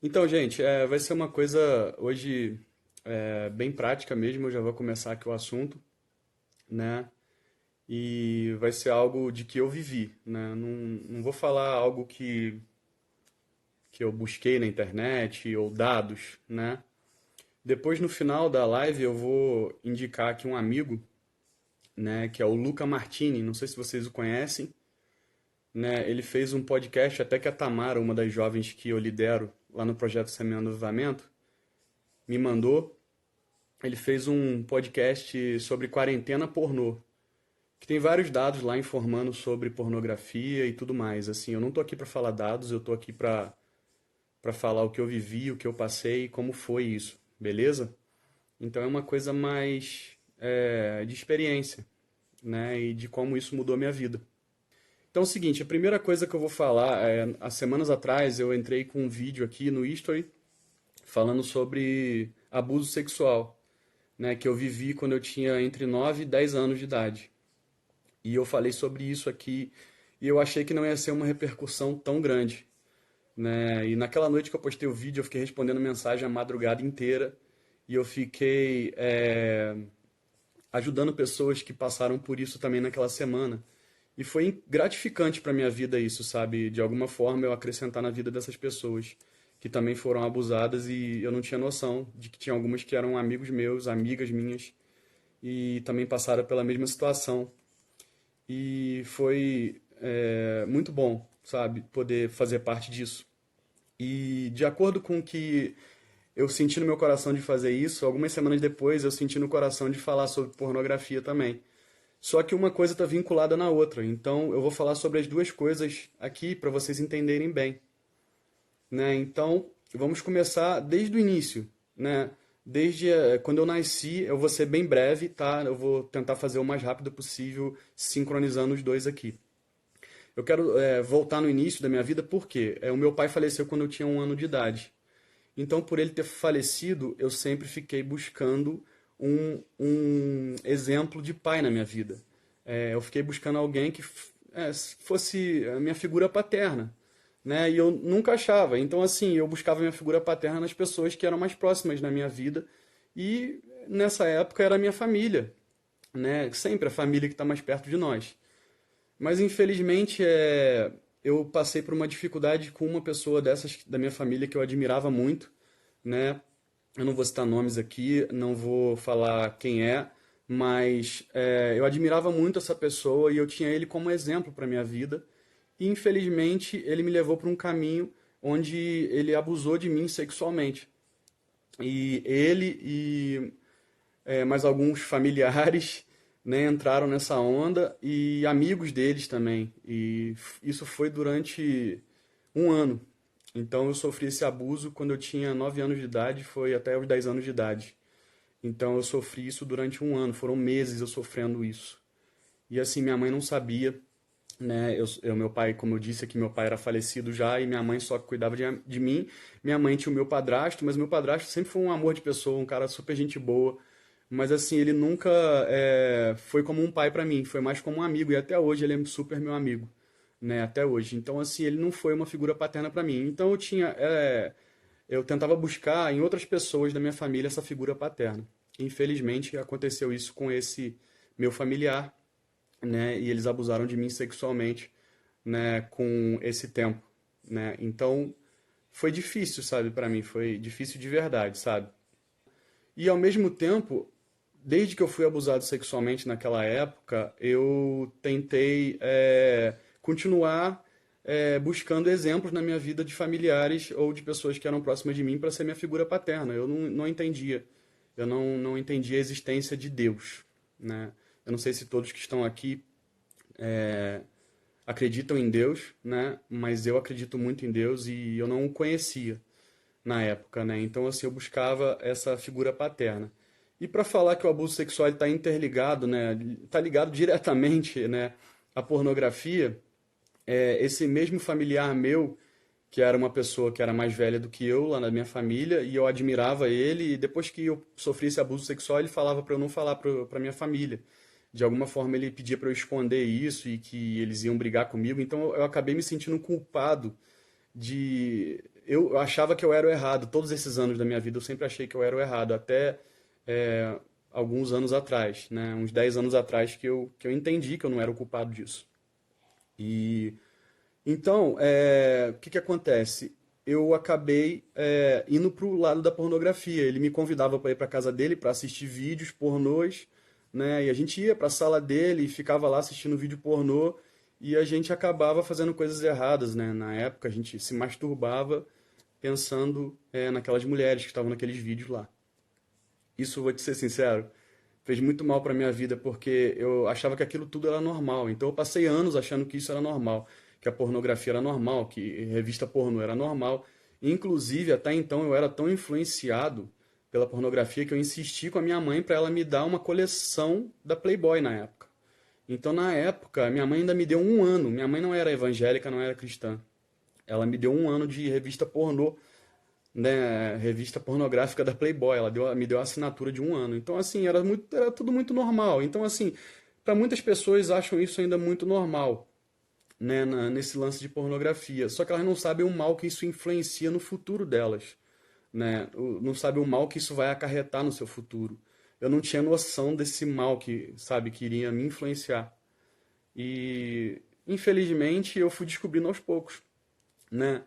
Então, gente, vai ser uma coisa hoje bem prática mesmo. Eu já vou começar aqui o assunto, né? E vai ser algo de que eu vivi, né? Não vou falar algo que eu busquei na internet ou dados, né? Depois, no final da live, eu vou indicar aqui um amigo, né? Que é o Luca Martini. Não sei se vocês o conhecem, né? Ele fez um podcast até que a Tamara, uma das jovens que eu lidero lá no projeto Semeando Avivamento, me mandou. Ele fez um podcast sobre quarentena pornô, que tem vários dados lá informando sobre pornografia e tudo mais. Assim, eu não tô aqui para falar dados, eu tô aqui para falar o que eu vivi, o que eu passei e como foi isso, beleza? Então é uma coisa mais de experiência, né? E de como isso mudou a minha vida. Então é o seguinte, a primeira coisa que eu vou falar há semanas atrás eu entrei com um vídeo aqui no History falando sobre abuso sexual, né, que eu vivi quando eu tinha entre 9 e 10 anos de idade. E eu falei sobre isso aqui e eu achei que não ia ser uma repercussão tão grande, né? E naquela noite que eu postei o vídeo, eu fiquei respondendo mensagem a madrugada inteira e eu fiquei ajudando pessoas que passaram por isso também naquela semana. E foi gratificante para minha vida isso, sabe? De alguma forma eu acrescentar na vida dessas pessoas que também foram abusadas e eu não tinha noção de que tinha algumas que eram amigos meus, amigas minhas e também passaram pela mesma situação. E foi muito bom, sabe, poder fazer parte disso. E de acordo com o que eu senti no meu coração de fazer isso, algumas semanas depois eu senti no coração de falar sobre pornografia também. Só que uma coisa está vinculada na outra, então eu vou falar sobre as duas coisas aqui para vocês entenderem bem, né? Então vamos começar desde o início, né? Desde quando eu nasci, eu vou ser bem breve, tá? Eu vou tentar fazer o mais rápido possível, sincronizando os dois aqui. Eu quero voltar no início da minha vida porque o meu pai faleceu quando eu tinha 1 ano de idade. Então, por ele ter falecido, eu sempre fiquei buscando um exemplo de pai na minha vida. Eu fiquei buscando alguém que fosse a minha figura paterna, né? E eu nunca achava. Então, assim, eu buscava minha figura paterna nas pessoas que eram mais próximas na minha vida. E nessa época era a minha família, né? Sempre a família que está mais perto de nós. Mas infelizmente eu passei por uma dificuldade com uma pessoa dessas da minha família que eu admirava muito, né? Eu não vou citar nomes aqui, não vou falar quem é, mas eu admirava muito essa pessoa e eu tinha ele como exemplo para minha vida. E infelizmente ele me levou para um caminho onde ele abusou de mim sexualmente. E ele e mais alguns familiares, né, entraram nessa onda e amigos deles também. E isso foi durante 1 ano. Então eu sofri esse abuso quando eu tinha 9 anos de idade, foi até os 10 anos de idade. Então eu sofri isso durante 1 ano, foram meses eu sofrendo isso. E assim, minha mãe não sabia, né? Meu pai, como eu disse aqui, meu pai era falecido já e minha mãe só cuidava de mim. Minha mãe tinha o meu padrasto, mas meu padrasto sempre foi um amor de pessoa, um cara super gente boa. Mas assim, ele nunca foi como um pai pra mim, foi mais como um amigo. E até hoje ele é super meu amigo, né? Até hoje. Então assim, ele não foi uma figura paterna pra mim. Então eu tentava buscar em outras pessoas da minha família essa figura paterna. Infelizmente aconteceu isso com esse meu familiar, né? E eles abusaram de mim sexualmente, né? Com esse tempo, né? Então foi difícil, sabe, pra mim, foi difícil de verdade, sabe? E ao mesmo tempo, desde que eu fui abusado sexualmente naquela época, eu tentei continuar buscando exemplos na minha vida de familiares ou de pessoas que eram próximas de mim para ser minha figura paterna. Eu não entendia. Eu não entendia a existência de Deus, né? Eu não sei se todos que estão aqui acreditam em Deus, né? Mas eu acredito muito em Deus e eu não o conhecia na época, né? Então, assim, eu buscava essa figura paterna. E para falar que o abuso sexual está interligado, né? Está ligado diretamente, né? À pornografia, esse mesmo familiar meu, que era uma pessoa que era mais velha do que eu lá na minha família, e eu admirava ele, e depois que eu sofri esse abuso sexual, ele falava para eu não falar para minha família. De alguma forma ele pedia para eu esconder isso e que eles iam brigar comigo, então eu acabei me sentindo culpado de eu achava que eu era o errado. Todos esses anos da minha vida eu sempre achei que eu era o errado, até é, alguns anos atrás, né? Uns 10 anos atrás que eu entendi que eu não era o culpado disso. E então, o que que acontece? Eu acabei indo pro lado da pornografia. Ele me convidava para ir para casa dele para assistir vídeos pornôs, né? E a gente ia para a sala dele e ficava lá assistindo vídeo pornô e a gente acabava fazendo coisas erradas, né? Na época a gente se masturbava pensando naquelas mulheres que estavam naqueles vídeos lá. Isso, vou te ser sincero, fez muito mal para minha vida porque eu achava que aquilo tudo era normal. Então eu passei anos achando que isso era normal, que a pornografia era normal, que revista pornô era normal. Inclusive, até então eu era tão influenciado pela pornografia que eu insisti com a minha mãe para ela me dar uma coleção da Playboy na época. Então, na época, minha mãe ainda me deu um ano. Minha mãe não era evangélica, não era cristã. Ela me deu um ano de revista pornô, né, revista pornográfica da Playboy. Me deu a assinatura de um ano. Então, assim, era tudo muito normal. Então, assim, para muitas pessoas acham isso ainda muito normal, né, nesse lance de pornografia. Só que elas não sabem o mal que isso influencia no futuro delas, né? Não sabem o mal que isso vai acarretar no seu futuro. Eu não tinha noção desse mal que, sabe, que iria me influenciar. E, infelizmente, eu fui descobrindo aos poucos, né?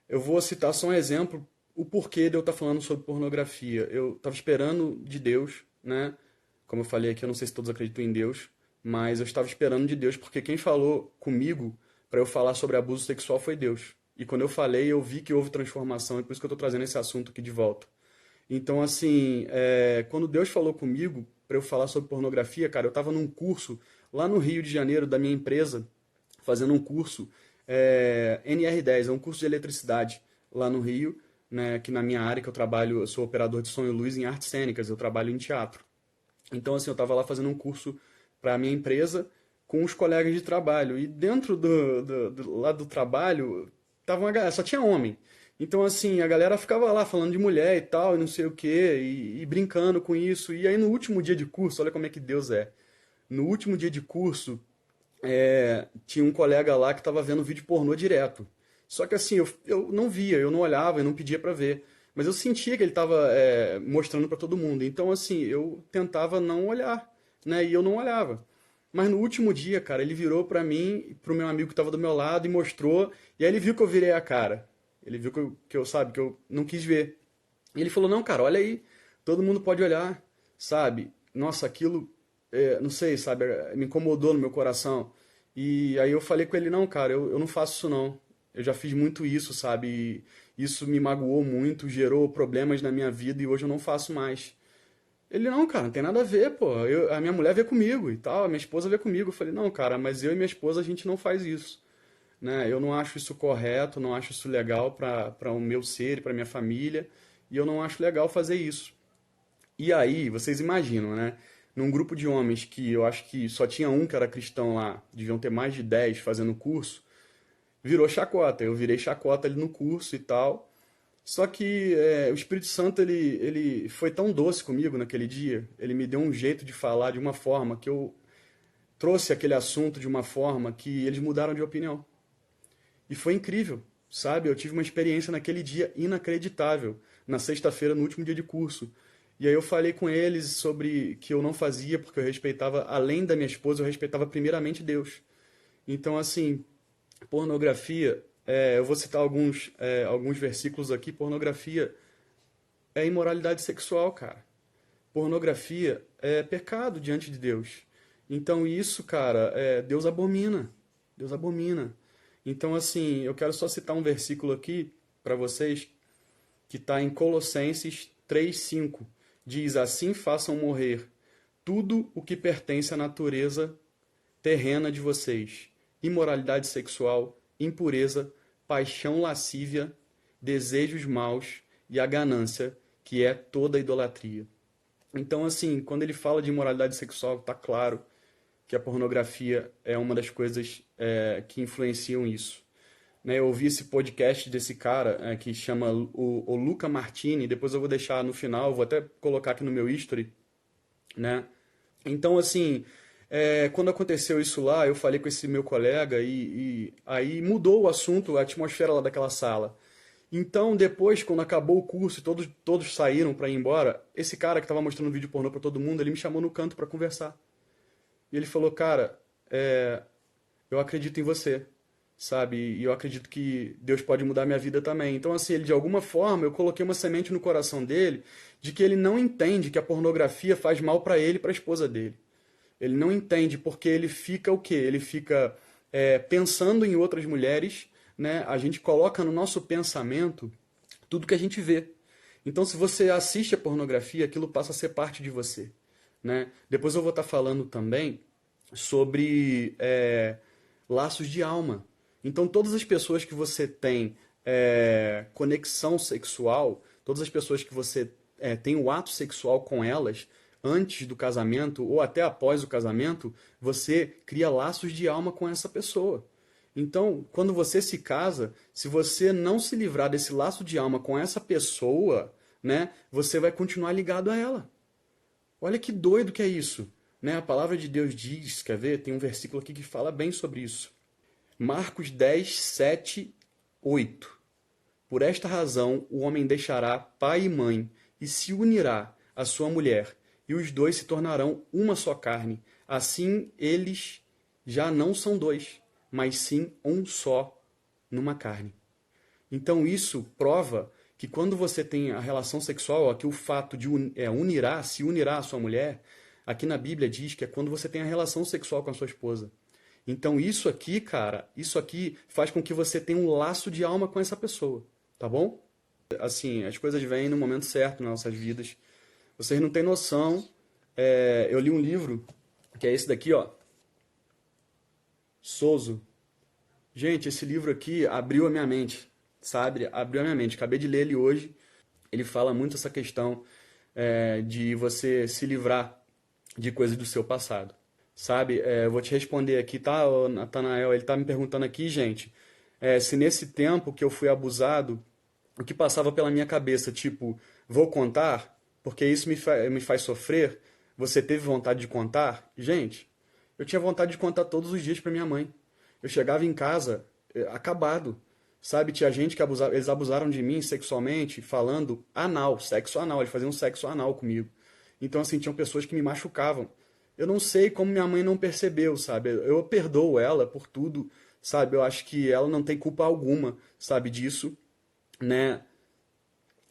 Eu vou citar só um exemplo, o porquê de eu estar falando sobre pornografia. Eu estava esperando de Deus, né? Como eu falei aqui, eu não sei se todos acreditam em Deus, mas eu estava esperando de Deus porque quem falou comigo para eu falar sobre abuso sexual foi Deus. E quando eu falei, eu vi que houve transformação, e por isso que eu estou trazendo esse assunto aqui de volta. Então, assim, quando Deus falou comigo para eu falar sobre pornografia, cara, eu estava num curso lá no Rio de Janeiro da minha empresa, fazendo um curso NR10, é um curso de eletricidade lá no Rio, né, que na minha área que eu trabalho, eu sou operador de som e luz em artes cênicas, eu trabalho em teatro. Então, assim, eu estava lá fazendo um curso para a minha empresa com os colegas de trabalho. E dentro lá do trabalho, só tinha homem. Então, assim, a galera ficava lá falando de mulher e tal, e não sei o quê, e brincando com isso. E aí, no último dia de curso, olha como é que Deus é. No último dia de curso, tinha um colega lá que estava vendo vídeo pornô direto. Só que assim, eu não via, eu não olhava, eu não pedia para ver. Mas eu sentia que ele estava mostrando para todo mundo. Então, assim, eu tentava não olhar, né? E eu não olhava. Mas no último dia, cara, ele virou para mim, e pro meu amigo que estava do meu lado e mostrou. E aí ele viu que eu virei a cara. Ele viu sabe, que eu não quis ver. E ele falou, não, cara, olha aí, todo mundo pode olhar, sabe? Nossa, aquilo, não sei, sabe, me incomodou no meu coração. E aí eu falei com ele, não, cara, eu não faço isso não. Eu já fiz muito isso, sabe? E isso me magoou muito, gerou problemas na minha vida e hoje eu não faço mais. Ele, não, cara, não tem nada a ver, pô. A minha mulher vê comigo e tal, a minha esposa vê comigo. Eu falei, não, cara, mas eu e minha esposa a gente não faz isso, né? Eu não acho isso correto, não acho isso legal para o meu ser e para minha família, e eu não acho legal fazer isso. E aí, vocês imaginam, né? Num grupo de homens que eu acho que só tinha um que era cristão lá, deviam ter mais de 10 fazendo curso, virou chacota. Eu virei chacota ali no curso e tal. Só que o Espírito Santo, ele foi tão doce comigo naquele dia, ele me deu um jeito de falar de uma forma que eu trouxe aquele assunto de uma forma que eles mudaram de opinião. E foi incrível, sabe? Eu tive uma experiência naquele dia inacreditável, na sexta-feira, no último dia de curso. E aí eu falei com eles sobre que eu não fazia porque eu respeitava, além da minha esposa, eu respeitava primeiramente Deus. Então, assim, pornografia, eu vou citar alguns versículos aqui. Pornografia é imoralidade sexual, cara. Pornografia é pecado diante de Deus. Então isso, cara, Deus abomina. Deus abomina. Então, assim, eu quero só citar um versículo aqui para vocês que está em Colossenses 3:5. Diz: assim façam morrer tudo o que pertence à natureza terrena de vocês: imoralidade sexual, impureza, paixão lascívia, desejos maus e a ganância, que é toda idolatria. Então, assim, quando ele fala de imoralidade sexual, tá claro que a pornografia é uma das coisas que influenciam isso. Né, eu ouvi esse podcast desse cara que chama o Luca Martini, depois eu vou deixar no final, vou até colocar aqui no meu history, né? Então, assim, quando aconteceu isso lá, eu falei com esse meu colega e aí mudou o assunto, a atmosfera lá daquela sala. Então, depois, quando acabou o curso e todos saíram para ir embora, esse cara que estava mostrando vídeo pornô para todo mundo, ele me chamou no canto para conversar. E ele falou, cara, eu acredito em você, sabe? E eu acredito que Deus pode mudar minha vida também. Então, assim, ele de alguma forma, eu coloquei uma semente no coração dele de que ele não entende que a pornografia faz mal para ele e para a esposa dele. Ele não entende porque ele fica o quê? Ele fica pensando em outras mulheres, né? A gente coloca no nosso pensamento tudo que a gente vê. Então, se você assiste a pornografia, aquilo passa a ser parte de você, né? Depois eu vou estar falando também sobre laços de alma. Então, todas as pessoas que você tem conexão sexual, todas as pessoas que você tem o ato sexual com elas, antes do casamento ou até após o casamento, você cria laços de alma com essa pessoa. Então, quando você se casa, se você não se livrar desse laço de alma com essa pessoa, né, você vai continuar ligado a ela. Olha que doido que é isso, né? A palavra de Deus diz, quer ver? Tem um versículo aqui que fala bem sobre isso. Marcos 10, 7, 8. Por esta razão, o homem deixará pai e mãe e se unirá à sua mulher, e os dois se tornarão uma só carne. Assim, eles já não são dois, mas sim um só numa carne. Então, isso prova que quando você tem a relação sexual, aqui o fato de se unirá à sua mulher, aqui na Bíblia diz que é quando você tem a relação sexual com a sua esposa. Então, isso aqui, cara, isso aqui faz com que você tenha um laço de alma com essa pessoa, tá bom? Assim, as coisas vêm no momento certo nas nossas vidas. Vocês não têm noção. Eu li um livro, que é esse daqui, ó, Sozo. Gente, esse livro aqui abriu a minha mente, sabe? Abriu a minha mente. Acabei de ler ele hoje. Ele fala muito essa questão de você se livrar de coisas do seu passado, sabe? Eu vou te responder aqui, tá, ô Natanael? Ele tá me perguntando aqui, gente, se nesse tempo que eu fui abusado, o que passava pela minha cabeça, tipo, vou contar, porque isso me faz sofrer. Você teve vontade de contar? Gente, eu tinha vontade de contar todos os dias pra minha mãe. Eu chegava em casa acabado, sabe? Tinha gente que abusava, eles abusaram de mim sexualmente, falando anal, sexo anal, eles faziam sexo anal comigo. Então, assim, tinham pessoas que me machucavam. Eu não sei como minha mãe não percebeu, sabe? Eu perdoo ela por tudo, sabe? Eu acho que ela não tem culpa alguma, sabe, disso, né?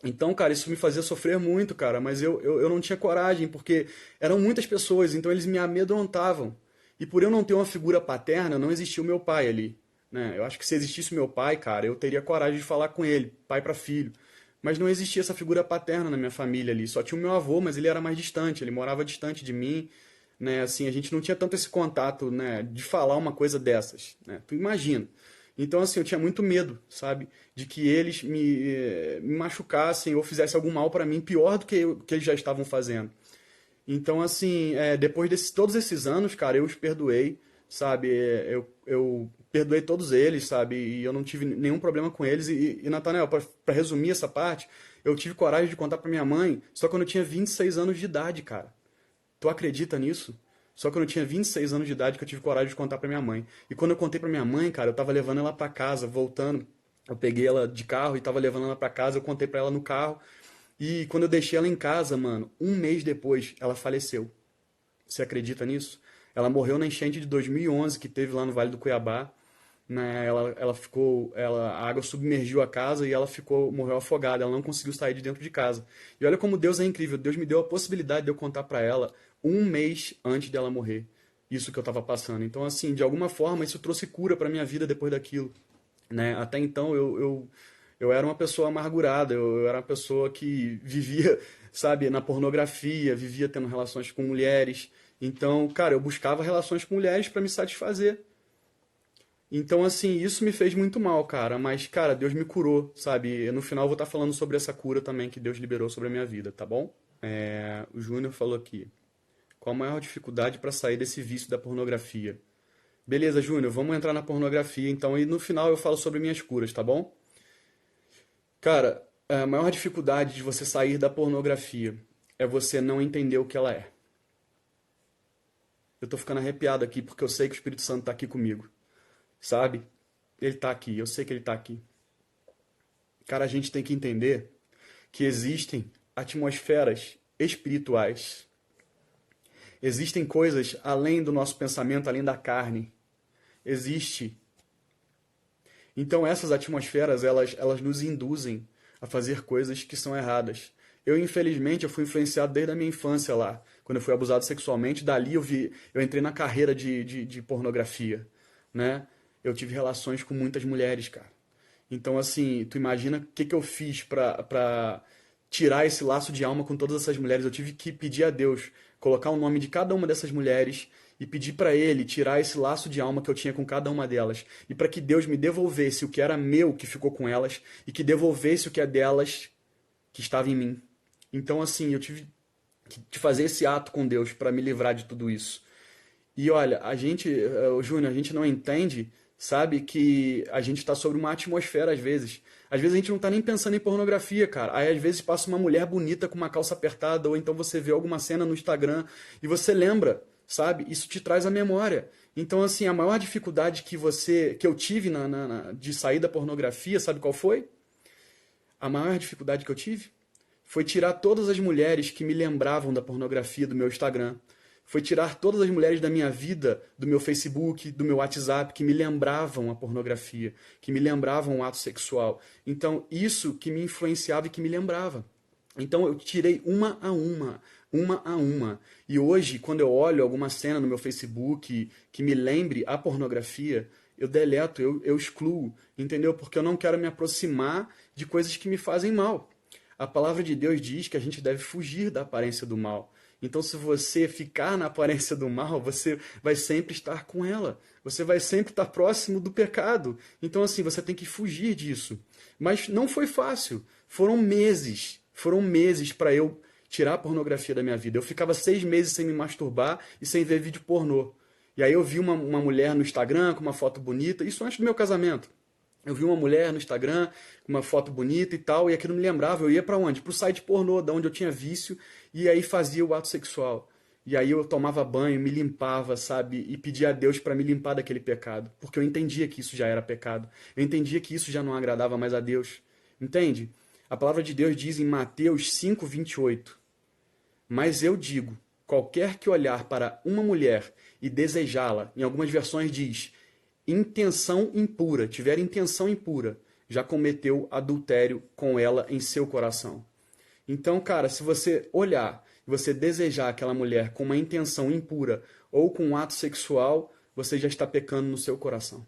Então, cara, isso me fazia sofrer muito, cara, mas eu não tinha coragem, porque eram muitas pessoas, então eles me amedrontavam. E por eu não ter uma figura paterna, não existia o meu pai ali, né? Eu acho que se existisse o meu pai, cara, eu teria coragem de falar com ele, pai para filho. Mas não existia essa figura paterna na minha família ali. Só tinha o meu avô, mas ele era mais distante, ele morava distante de mim, né? Assim, a gente não tinha tanto esse contato, né, de falar uma coisa dessas, né? Tu imagina. Então, assim, eu tinha muito medo, sabe? De que eles me machucassem ou fizessem algum mal para mim, pior do que, que eles já estavam fazendo. Então, assim, depois de todos esses anos, cara, eu os perdoei, sabe? Eu perdoei todos eles, sabe? E eu não tive nenhum problema com eles. E Nathanael, pra resumir essa parte, eu tive coragem de contar pra minha mãe só quando eu tinha 26 anos de idade, cara. Tu acredita nisso? Só quando eu tinha 26 anos de idade que eu tive coragem de contar pra minha mãe. E quando eu contei pra minha mãe, cara, eu tava levando ela pra casa, voltando. Eu peguei ela de carro e tava levando ela pra casa, eu contei pra ela no carro. E quando eu deixei ela em casa, mano, um mês depois, ela faleceu. Você acredita nisso? Ela morreu na enchente de 2011 que teve lá no Vale do Cuiabá, né? Ela ficou, a água submergiu a casa e ela ficou, morreu afogada. Ela não conseguiu sair de dentro de casa. E olha como Deus é incrível. Deus me deu a possibilidade de eu contar pra ela um mês antes dela morrer. Isso que eu tava passando. Então, assim, de alguma forma, isso trouxe cura pra minha vida depois daquilo, né? Até então eu era uma pessoa amargurada, eu era uma pessoa que vivia, sabe, na pornografia, vivia tendo relações com mulheres. Então, cara, eu buscava relações com mulheres para me satisfazer. Então, assim, isso me fez muito mal, cara. Mas, cara, Deus me curou, sabe? No final eu vou estar falando sobre essa cura também que Deus liberou sobre a minha vida, tá bom? O Júnior falou aqui. Qual a maior dificuldade para sair desse vício da pornografia? Beleza, Júnior, vamos entrar na pornografia então e no final eu falo sobre minhas curas, tá bom? Cara, a maior dificuldade de você sair da pornografia é você não entender o que ela é. Eu tô ficando arrepiado aqui porque eu sei que o Espírito Santo tá aqui comigo, sabe? Ele tá aqui, eu sei que ele tá aqui. Cara, a gente tem que entender que existem atmosferas espirituais. Existem coisas além do nosso pensamento, além da carne. Existe. Então essas atmosferas, elas nos induzem a fazer coisas que são erradas. Eu, infelizmente, eu fui influenciado desde a minha infância lá. Quando eu fui abusado sexualmente, dali eu entrei na carreira de pornografia, né? Eu tive relações com muitas mulheres, cara. Então, assim, tu imagina o que que eu fiz pra tirar esse laço de alma com todas essas mulheres. Eu tive que pedir a Deus, colocar o nome de cada uma dessas mulheres e pedir pra Ele tirar esse laço de alma que eu tinha com cada uma delas. E para que Deus me devolvesse o que era meu que ficou com elas e que devolvesse o que é delas que estava em mim. Então, assim, eu tive que fazer esse ato com Deus para me livrar de tudo isso. E olha, o Júnior, a gente não entende, sabe, que a gente está sobre uma atmosfera às vezes. Às vezes a gente não tá nem pensando em pornografia, cara. Aí às vezes passa uma mulher bonita com uma calça apertada, ou então você vê alguma cena no Instagram e você lembra, sabe? Isso te traz a memória. Então, assim, a maior dificuldade que eu tive de sair da pornografia, sabe qual foi? A maior dificuldade que eu tive foi tirar todas as mulheres que me lembravam da pornografia do meu Instagram. Foi tirar todas as mulheres da minha vida, do meu Facebook, do meu WhatsApp, que me lembravam a pornografia, que me lembravam o ato sexual. Então, isso que me influenciava e que me lembrava. Então, eu tirei uma a uma, uma a uma. E hoje, quando eu olho alguma cena no meu Facebook que me lembre a pornografia, eu deleto, eu excluo, entendeu? Porque eu não quero me aproximar de coisas que me fazem mal. A palavra de Deus diz que a gente deve fugir da aparência do mal. Então, se você ficar na aparência do mal, você vai sempre estar com ela. Você vai sempre estar próximo do pecado. Então, assim, você tem que fugir disso. Mas não foi fácil. Foram meses para eu tirar a pornografia da minha vida. Eu ficava 6 meses sem me masturbar e sem ver vídeo pornô. E aí eu vi uma mulher no Instagram com uma foto bonita, isso antes do meu casamento. Eu vi uma mulher no Instagram com uma foto bonita e tal, e aquilo me lembrava, eu ia pra onde? Pro site pornô, da onde eu tinha vício, e aí fazia o ato sexual. E aí eu tomava banho, me limpava, sabe? E pedia a Deus pra me limpar daquele pecado, porque eu entendia que isso já era pecado. Eu entendia que isso já não agradava mais a Deus. Entende? A palavra de Deus diz em Mateus 5:28: mas eu digo, qualquer que olhar para uma mulher e desejá-la, em algumas versões diz, intenção impura, tiver intenção impura, já cometeu adultério com ela em seu coração. Então, cara, se você olhar e você desejar aquela mulher com uma intenção impura ou com um ato sexual, você já está pecando no seu coração.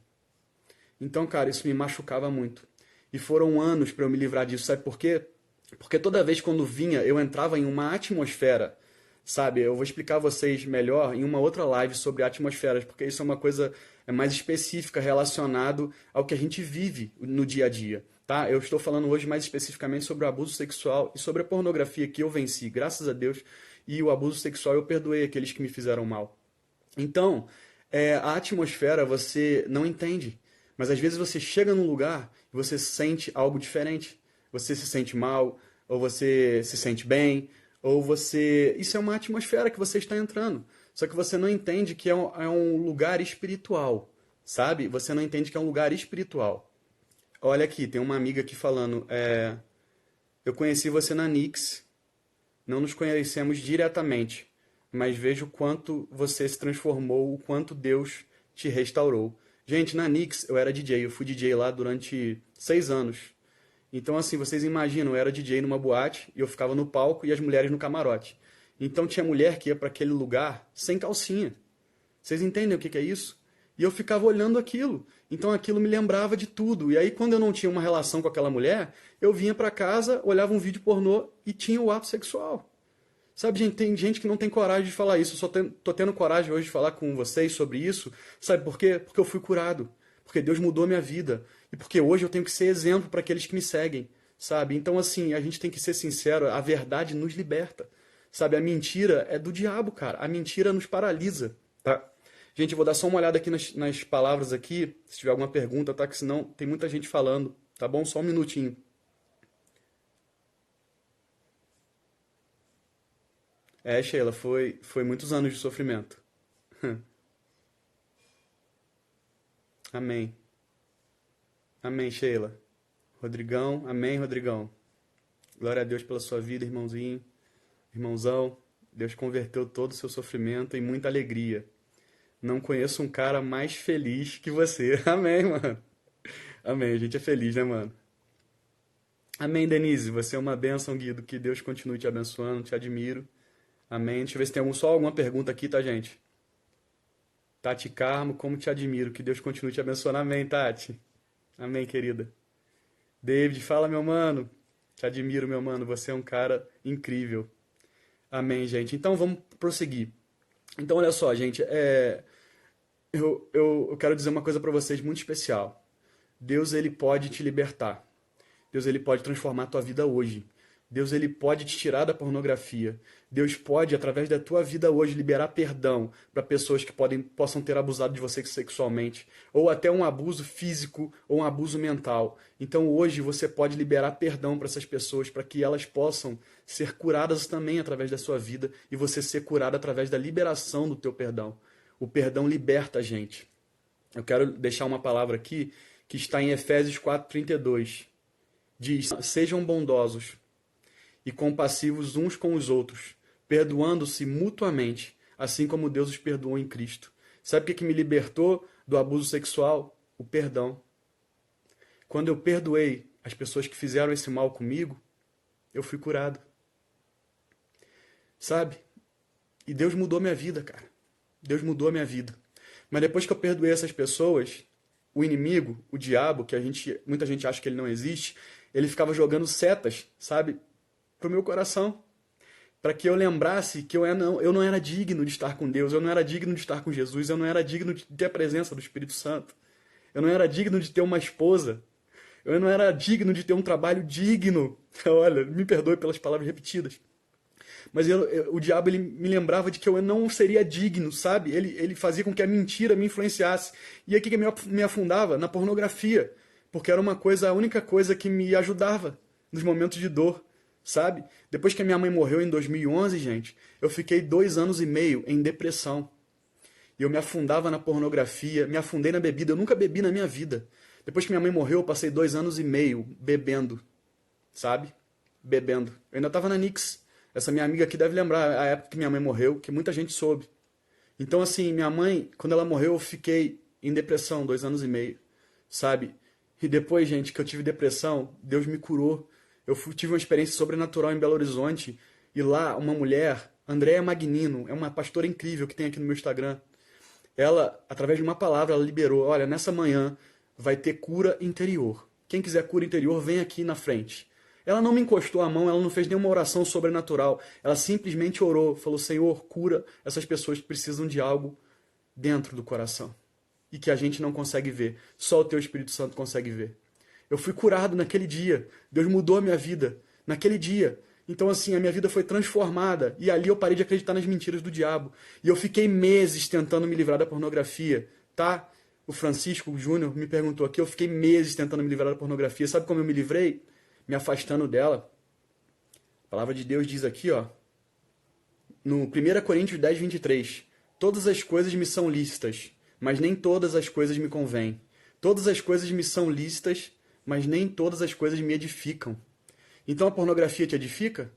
Então, cara, isso me machucava muito. E foram anos para eu me livrar disso. Sabe por quê? Porque toda vez quando vinha, eu entrava em uma atmosfera, sabe? Eu vou explicar a vocês melhor em uma outra live sobre atmosferas, porque isso é uma coisa mais específica relacionado ao que a gente vive no dia a dia, tá? Eu estou falando hoje mais especificamente sobre o abuso sexual e sobre a pornografia que eu venci, graças a Deus, e o abuso sexual eu perdoei aqueles que me fizeram mal. Então, a atmosfera você não entende, mas às vezes você chega num lugar e você sente algo diferente. Você se sente mal, ou você se sente bem, ou você. Isso é uma atmosfera que você está entrando. Só que você não entende que é um lugar espiritual, sabe? Você não entende que é um lugar espiritual. Olha aqui, tem uma amiga aqui falando. Eu conheci você na Nix, não nos conhecemos diretamente, mas vejo o quanto você se transformou, o quanto Deus te restaurou. Gente, na Nix eu era DJ, eu fui DJ lá durante 6 anos. Então, assim, vocês imaginam, eu era DJ numa boate e eu ficava no palco e as mulheres no camarote. Então tinha mulher que ia para aquele lugar sem calcinha. Vocês entendem o que é isso? E eu ficava olhando aquilo. Então aquilo me lembrava de tudo. E aí, quando eu não tinha uma relação com aquela mulher, eu vinha para casa, olhava um vídeo pornô e tinha o ato sexual. Sabe, gente, tem gente que não tem coragem de falar isso. Eu só tô tendo coragem hoje de falar com vocês sobre isso. Sabe por quê? Porque eu fui curado. Porque Deus mudou minha vida. E porque hoje eu tenho que ser exemplo para aqueles que me seguem. Sabe? Então, assim, a gente tem que ser sincero. A verdade nos liberta. Sabe? A mentira é do diabo, cara. A mentira nos paralisa. Tá? Gente, eu vou dar só uma olhada aqui nas palavras aqui. Se tiver alguma pergunta, tá? Que senão tem muita gente falando. Tá bom? Só um minutinho. Sheila, foi muitos anos de sofrimento. Amém. Amém, Sheila. Rodrigão, amém, Rodrigão. Glória a Deus pela sua vida, irmãozinho, irmãozão. Deus converteu todo o seu sofrimento em muita alegria. Não conheço um cara mais feliz que você. Amém, mano. Amém, a gente é feliz, né, mano? Amém, Denise. Você é uma bênção, Guido. Que Deus continue te abençoando, te admiro. Amém. Deixa eu ver se tem só alguma pergunta aqui, tá, gente? Tati Carmo, como te admiro. Que Deus continue te abençoando. Amém, Tati. Amém, querida. David, fala, meu mano. Te admiro, meu mano. Você é um cara incrível. Amém, gente. Então vamos prosseguir. Então, olha só, gente. Eu quero dizer uma coisa pra vocês muito especial. Deus, ele pode te libertar. Deus, ele pode transformar a tua vida hoje. Deus, ele pode te tirar da pornografia. Deus pode, através da tua vida hoje, liberar perdão para pessoas que possam ter abusado de você sexualmente, ou até um abuso físico ou um abuso mental. Então, hoje, você pode liberar perdão para essas pessoas, para que elas possam ser curadas também através da sua vida e você ser curado através da liberação do teu perdão. O perdão liberta a gente. Eu quero deixar uma palavra aqui que está em Efésios 4:32. Diz: sejam bondosos e compassivos uns com os outros, perdoando-se mutuamente, assim como Deus os perdoou em Cristo. Sabe o que me libertou do abuso sexual? O perdão. Quando eu perdoei as pessoas que fizeram esse mal comigo, eu fui curado. Sabe? E Deus mudou minha vida, cara. Deus mudou a minha vida. Mas depois que eu perdoei essas pessoas, o inimigo, o diabo, que muita gente acha que ele não existe, ele ficava jogando setas, sabe, pro meu coração, para que eu lembrasse que eu não era digno de estar com Deus, eu não era digno de estar com Jesus, eu não era digno de ter a presença do Espírito Santo, eu não era digno de ter uma esposa, eu não era digno de ter um trabalho digno. Olha, me perdoe pelas palavras repetidas. Mas o diabo, ele me lembrava de que eu não seria digno, sabe? Ele fazia com que a mentira me influenciasse. E aí o que me afundava? Na pornografia. Porque era a única coisa que me ajudava nos momentos de dor, sabe? Depois que a minha mãe morreu em 2011, gente, eu fiquei 2 anos e meio em depressão. E eu me afundava na pornografia, me afundei na bebida. Eu nunca bebi na minha vida. Depois que minha mãe morreu, eu passei 2 anos e meio bebendo, sabe? Bebendo. Eu ainda estava na Nix. Essa minha amiga aqui deve lembrar a época que minha mãe morreu, que muita gente soube. Então, assim, minha mãe, quando ela morreu, eu fiquei em depressão 2 anos e meio, sabe? E depois, gente, que eu tive depressão, Deus me curou. Tive uma experiência sobrenatural em Belo Horizonte, e lá uma mulher, Andréa Magnino, é uma pastora incrível que tem aqui no meu Instagram. Ela, através de uma palavra, ela liberou: olha, nessa manhã vai ter cura interior. Quem quiser cura interior, vem aqui na frente. Ela não me encostou a mão, ela não fez nenhuma oração sobrenatural. Ela simplesmente orou, falou: Senhor, cura essas pessoas que precisam de algo dentro do coração e que a gente não consegue ver. Só o Teu Espírito Santo consegue ver. Eu fui curado naquele dia. Deus mudou a minha vida naquele dia. Então, assim, a minha vida foi transformada. E ali eu parei de acreditar nas mentiras do diabo. E eu fiquei meses tentando me livrar da pornografia, tá? O Francisco Júnior me perguntou aqui, eu fiquei meses tentando me livrar da pornografia. Sabe como eu me livrei? Me afastando dela. A palavra de Deus diz aqui, ó, no 1 Coríntios 10:23, todas as coisas me são lícitas, mas nem todas as coisas me convêm. Todas as coisas me são lícitas, mas nem todas as coisas me edificam. Então a pornografia te edifica?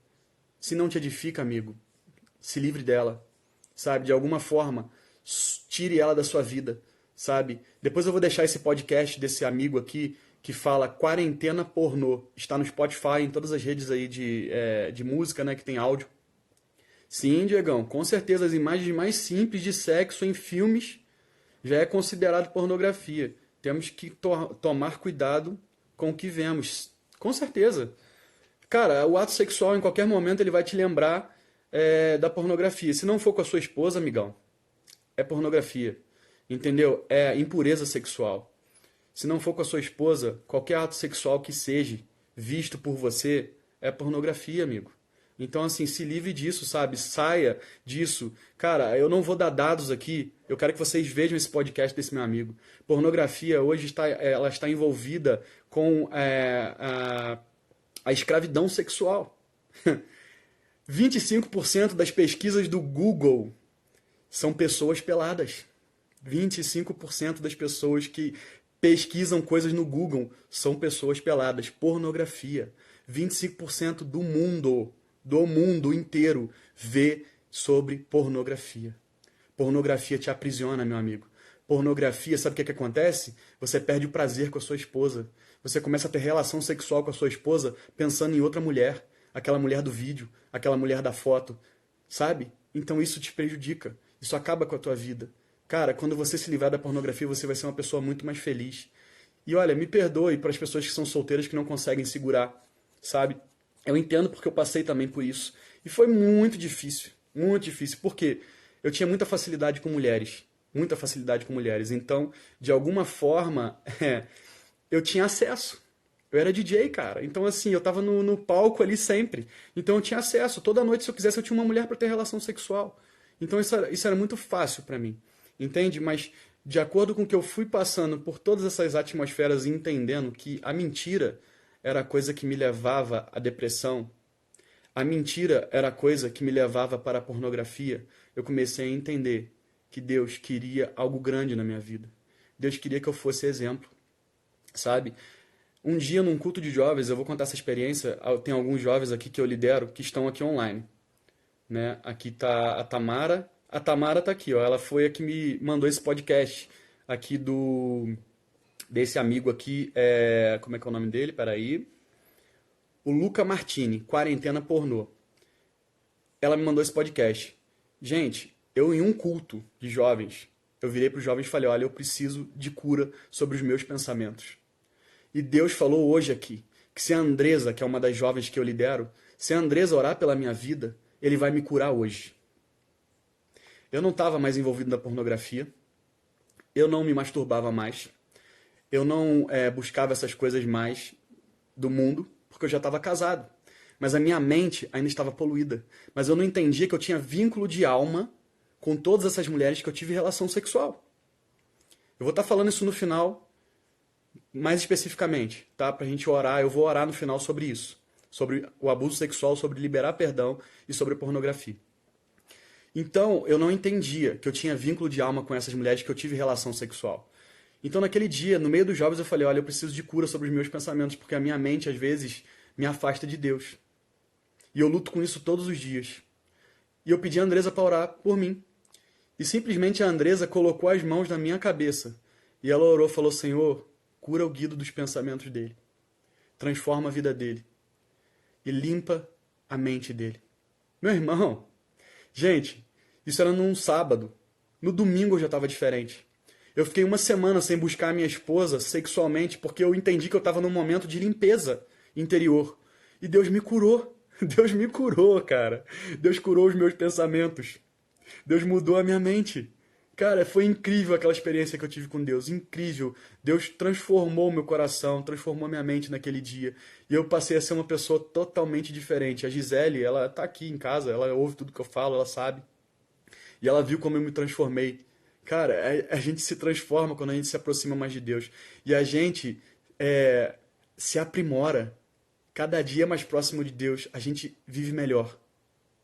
Se não te edifica, amigo, se livre dela, sabe? De alguma forma, tire ela da sua vida, sabe? Depois eu vou deixar esse podcast desse amigo aqui, que fala Quarentena Pornô. Está no Spotify, em todas as redes aí de música, né, que tem áudio. Sim, Diegão, com certeza as imagens mais simples de sexo em filmes já é considerado pornografia. Temos que tomar cuidado com o que vemos. Com certeza. Cara, o ato sexual em qualquer momento ele vai te lembrar da pornografia. Se não for com a sua esposa, amigão, é pornografia. Entendeu? É impureza sexual. Se não for com a sua esposa, qualquer ato sexual que seja visto por você é pornografia, amigo. Então, assim, se livre disso, sabe? Saia disso. Cara, eu não vou dar dados aqui. Eu quero que vocês vejam esse podcast desse meu amigo. Pornografia hoje ela está envolvida com a escravidão sexual. 25% das pesquisas do Google são pessoas peladas. 25% das pessoas que pesquisam coisas no Google, são pessoas peladas. Pornografia. 25% do mundo inteiro, vê sobre pornografia. Pornografia te aprisiona, meu amigo. Pornografia, sabe o que acontece? Você perde o prazer com a sua esposa. Você começa a ter relação sexual com a sua esposa pensando em outra mulher. Aquela mulher do vídeo, aquela mulher da foto. Sabe? Então isso te prejudica. Isso acaba com a tua vida. Cara, quando você se livrar da pornografia, você vai ser uma pessoa muito mais feliz. E olha, me perdoe para as pessoas que são solteiras que não conseguem segurar, sabe? Eu entendo porque eu passei também por isso. E foi muito difícil. Muito difícil. Por quê? Eu tinha muita facilidade com mulheres. Muita facilidade com mulheres. Então, de alguma forma, eu tinha acesso. Eu era DJ, cara. Então, assim, eu tava no palco ali sempre. Então, eu tinha acesso. Toda noite, se eu quisesse, eu tinha uma mulher para ter relação sexual. Então, isso era muito fácil para mim. Entende? Mas, de acordo com o que eu fui passando por todas essas atmosferas e entendendo que a mentira era a coisa que me levava à depressão, a mentira era a coisa que me levava para a pornografia, eu comecei a entender que Deus queria algo grande na minha vida. Deus queria que eu fosse exemplo, sabe? Um dia, num culto de jovens, eu vou contar essa experiência. Tem alguns jovens aqui que eu lidero que estão aqui online, né? Aqui tá a Tamara. A Tamara tá aqui, ó. Ela foi a que me mandou esse podcast aqui desse amigo aqui. Como é que é o nome dele? Peraí. O Luca Martini, Quarentena Pornô. Ela me mandou esse podcast. Gente, eu em um culto de jovens, eu virei para os jovens e falei, olha, eu preciso de cura sobre os meus pensamentos. E Deus falou hoje aqui, que se a Andresa, que é uma das jovens que eu lidero, se a Andresa orar pela minha vida, Ele vai me curar hoje. Eu não estava mais envolvido na pornografia, eu não me masturbava mais, eu não buscava essas coisas mais do mundo, porque eu já estava casado. Mas a minha mente ainda estava poluída. Mas eu não entendia que eu tinha vínculo de alma com todas essas mulheres que eu tive relação sexual. Eu vou estar falando isso no final, mais especificamente, tá? Pra gente orar, eu vou orar no final sobre isso. Sobre o abuso sexual, sobre liberar perdão e sobre pornografia. Então, eu não entendia que eu tinha vínculo de alma com essas mulheres que eu tive relação sexual. Então, naquele dia, no meio dos jovens, eu falei, olha, eu preciso de cura sobre os meus pensamentos, porque a minha mente, às vezes, me afasta de Deus. E eu luto com isso todos os dias. E eu pedi a Andresa para orar por mim. E simplesmente a Andresa colocou as mãos na minha cabeça. E ela orou, falou, Senhor, cura o Guido dos pensamentos dele. Transforma a vida dele. E limpa a mente dele. Meu irmão, gente, isso era num sábado. No domingo eu já estava diferente. Eu fiquei uma semana sem buscar a minha esposa sexualmente porque eu entendi que eu estava num momento de limpeza interior. E Deus me curou. Deus me curou, cara. Deus curou os meus pensamentos. Deus mudou a minha mente. Cara, foi incrível aquela experiência que eu tive com Deus. Incrível. Deus transformou meu coração, transformou minha mente naquele dia. E eu passei a ser uma pessoa totalmente diferente. A Gisele, ela tá aqui em casa, ela ouve tudo que eu falo, ela sabe. E ela viu como eu me transformei. Cara, a gente se transforma quando a gente se aproxima mais de Deus. E a gente se aprimora. Cada dia mais próximo de Deus, a gente vive melhor.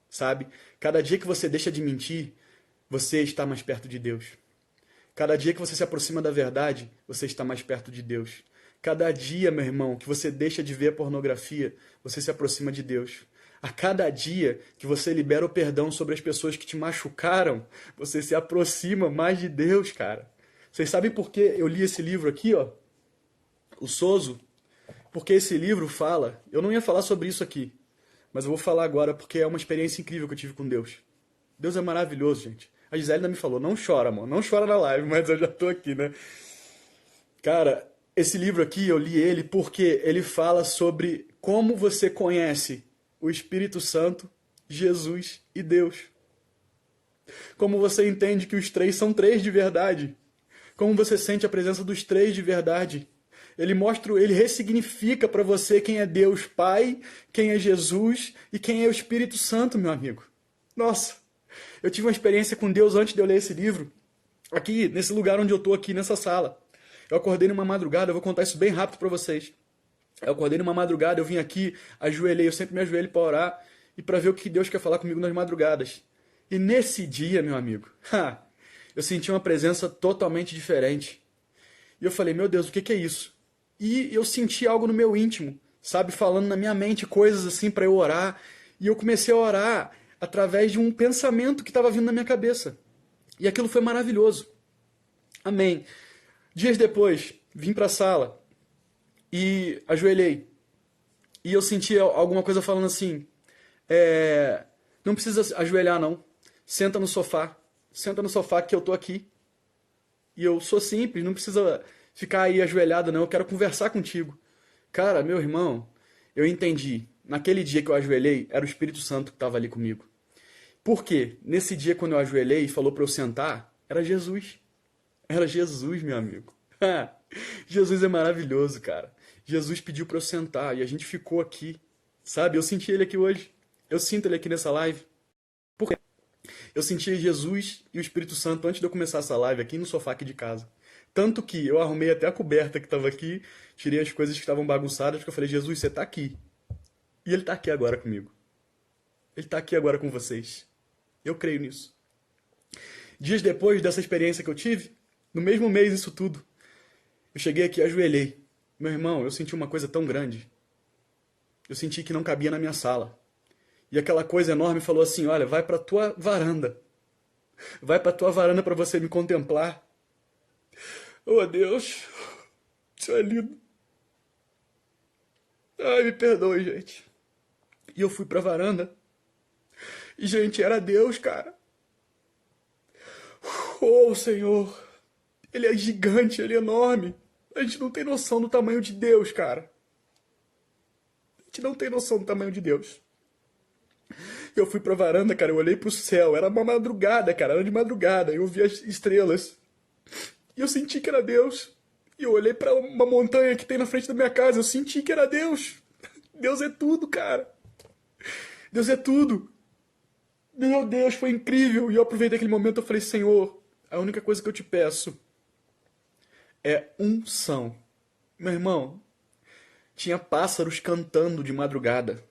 Sabe? Cada dia que você deixa de mentir, você está mais perto de Deus. Cada dia que você se aproxima da verdade, você está mais perto de Deus. Cada dia, meu irmão, que você deixa de ver a pornografia, você se aproxima de Deus. A cada dia que você libera o perdão sobre as pessoas que te machucaram, você se aproxima mais de Deus, cara. Vocês sabem por que eu li esse livro aqui, ó? O Sozo? Porque esse livro fala... Eu não ia falar sobre isso aqui, mas eu vou falar agora porque é uma experiência incrível que eu tive com Deus. Deus é maravilhoso, gente. A Gisele ainda me falou, não chora, amor. Não chora na live, mas eu já tô aqui, né? Cara, esse livro aqui, eu li ele porque ele fala sobre como você conhece o Espírito Santo, Jesus e Deus. Como você entende que os três são três de verdade. Como você sente a presença dos três de verdade. Ele mostra, ele ressignifica para você quem é Deus Pai, quem é Jesus e quem é o Espírito Santo, meu amigo. Nossa, eu tive uma experiência com Deus antes de eu ler esse livro, aqui, nesse lugar onde eu estou aqui, nessa sala. Eu acordei numa madrugada, eu vou contar isso bem rápido para vocês. Eu acordei numa madrugada, eu vim aqui, ajoelhei, eu sempre me ajoelho para orar e para ver o que Deus quer falar comigo nas madrugadas. E nesse dia, meu amigo, eu senti uma presença totalmente diferente. E eu falei, meu Deus, o que que é isso? E eu senti algo no meu íntimo, sabe, falando na minha mente coisas assim para eu orar. E eu comecei a orar através de um pensamento que estava vindo na minha cabeça. E aquilo foi maravilhoso. Amém. Dias depois, vim para a sala e ajoelhei. E eu senti alguma coisa falando assim: não precisa ajoelhar, não. Senta no sofá. Senta no sofá que eu tô aqui. E eu sou simples, não precisa ficar aí ajoelhado, não. Eu quero conversar contigo. Cara, meu irmão, eu entendi. Naquele dia que eu ajoelhei, era o Espírito Santo que estava ali comigo. Por quê? Nesse dia, quando eu ajoelhei e falou para eu sentar, era Jesus. Era Jesus, meu amigo. Jesus é maravilhoso, cara. Jesus pediu para eu sentar e a gente ficou aqui. Sabe? Eu senti ele aqui hoje. Eu sinto ele aqui nessa live. Por quê? Eu senti Jesus e o Espírito Santo antes de eu começar essa live aqui no sofá aqui de casa. Tanto que eu arrumei até a coberta que estava aqui, tirei as coisas que estavam bagunçadas, porque eu falei, Jesus, você está aqui. E ele está aqui agora comigo. Ele está aqui agora com vocês. Eu creio nisso. Dias depois dessa experiência que eu tive, no mesmo mês isso tudo, eu cheguei aqui e ajoelhei. Meu irmão, eu senti uma coisa tão grande. Eu senti que não cabia na minha sala. E aquela coisa enorme falou assim, olha, vai para tua varanda. Vai para tua varanda para você me contemplar. Oh, Deus. Isso é lindo. Ai, me perdoe, gente. E eu fui pra varanda. E, gente, era Deus, cara. Oh, Senhor. Ele é gigante, ele é enorme. A gente não tem noção do tamanho de Deus, cara. A gente não tem noção do tamanho de Deus. Eu fui pra varanda, cara, eu olhei pro céu. Era uma madrugada, cara, era de madrugada. Eu vi as estrelas. E eu senti que era Deus. E eu olhei pra uma montanha que tem na frente da minha casa. Eu senti que era Deus. Deus é tudo, cara. Deus é tudo. Meu Deus, foi incrível. E eu aproveitei aquele momento e falei, Senhor, a única coisa que eu te peço é unção. Meu irmão, tinha pássaros cantando de madrugada.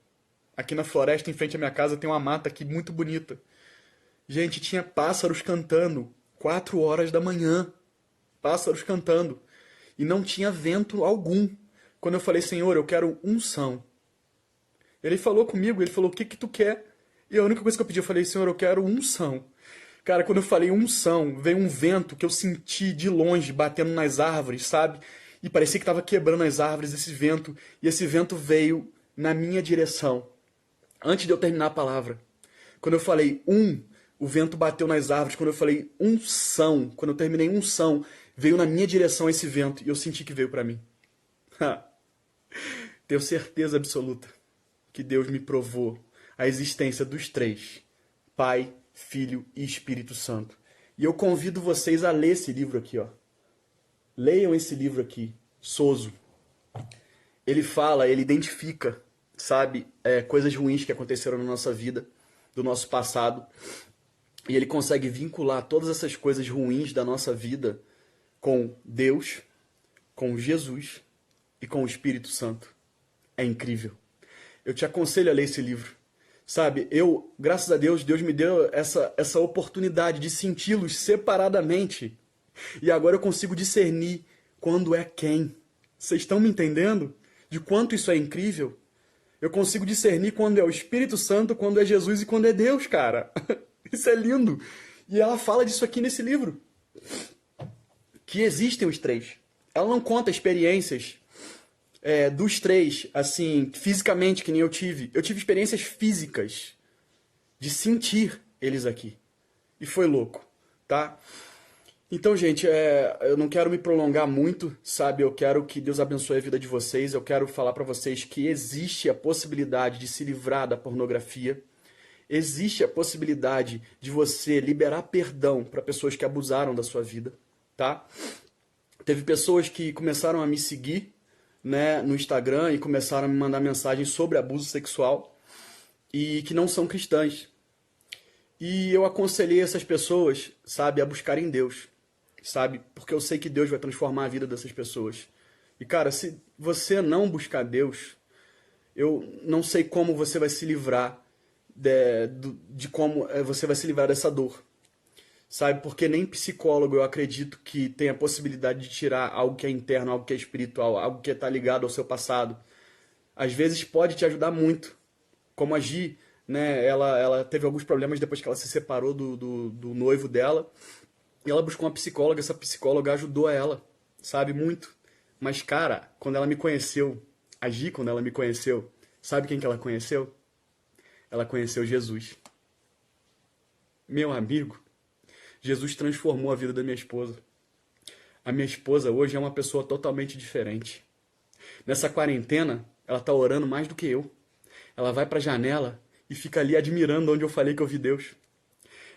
Aqui na floresta, em frente à minha casa, tem uma mata aqui muito bonita. Gente, tinha pássaros cantando 4 horas da manhã. Pássaros cantando. E não tinha vento algum. Quando eu falei, Senhor, eu quero unção. Ele falou comigo, ele falou, o que que tu quer? E a única coisa que eu pedi, eu falei, Senhor, eu quero unção. Cara, quando eu falei unção, veio um vento que eu senti de longe, batendo nas árvores, sabe? E parecia que estava quebrando as árvores esse vento. E esse vento veio na minha direção. Antes de eu terminar a palavra. Quando eu falei o vento bateu nas árvores. Quando eu falei unção, quando eu terminei unção, veio na minha direção esse vento. E eu senti que veio para mim. Tenho certeza absoluta que Deus me provou a existência dos três: Pai, Filho e Espírito Santo. E eu convido vocês a ler esse livro aqui, ó. Leiam esse livro aqui, Sozo. Ele fala, ele identifica, sabe, coisas ruins que aconteceram na nossa vida, do nosso passado. E ele consegue vincular todas essas coisas ruins da nossa vida com Deus, com Jesus e com o Espírito Santo. É incrível. Eu te aconselho a ler esse livro. Sabe, graças a Deus, Deus me deu essa oportunidade de senti-los separadamente. E agora eu consigo discernir quando é quem. Vocês estão me entendendo? De quanto isso é incrível? Eu consigo discernir quando é o Espírito Santo, quando é Jesus e quando é Deus, cara. Isso é lindo. E ela fala disso aqui nesse livro. Que existem os três. Ela não conta experiências dos três, assim, fisicamente, que nem eu tive. Eu tive experiências físicas de sentir eles aqui. E foi louco, tá? Então, gente, eu não quero me prolongar muito, sabe? Eu quero que Deus abençoe a vida de vocês. Eu quero falar pra vocês que existe a possibilidade de se livrar da pornografia. Existe a possibilidade de você liberar perdão para pessoas que abusaram da sua vida, tá? Teve pessoas que começaram a me seguir, né, no Instagram e começaram a me mandar mensagens sobre abuso sexual e que não são cristãs. E eu aconselhei essas pessoas, sabe, a buscarem Deus, sabe? Porque eu sei que Deus vai transformar a vida dessas pessoas. E, cara, se você não buscar Deus, eu não sei como você vai se livrar de como você vai se livrar dessa dor. sabe? Porque nem psicólogo eu acredito que tem a possibilidade de tirar algo que é interno, algo que é espiritual, algo que está ligado ao seu passado. Às vezes pode te ajudar muito, como a Gi, né? Ela teve alguns problemas depois que ela se separou do noivo dela, e ela buscou uma psicóloga, essa psicóloga ajudou ela, sabe? Muito. Mas, cara, quando ela me conheceu, a Gi, quando ela me conheceu, sabe quem que ela conheceu? Ela conheceu Jesus. Meu amigo, Jesus transformou a vida da minha esposa. A minha esposa hoje é uma pessoa totalmente diferente. Nessa quarentena, ela tá orando mais do que eu. Ela vai pra janela e fica ali admirando onde eu falei que eu vi Deus.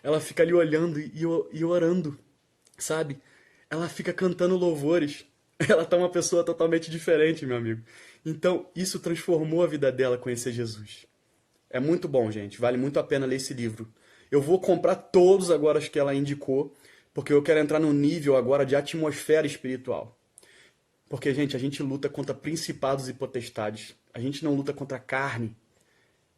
Ela fica ali olhando e orando, sabe? Ela fica cantando louvores. Ela tá uma pessoa totalmente diferente, meu amigo. Então, isso transformou a vida dela conhecer Jesus. É muito bom, gente. Vale muito a pena ler esse livro. Eu vou comprar todos agora os que ela indicou, porque eu quero entrar no nível agora de atmosfera espiritual. Porque, gente, a gente luta contra principados e potestades. A gente não luta contra a carne,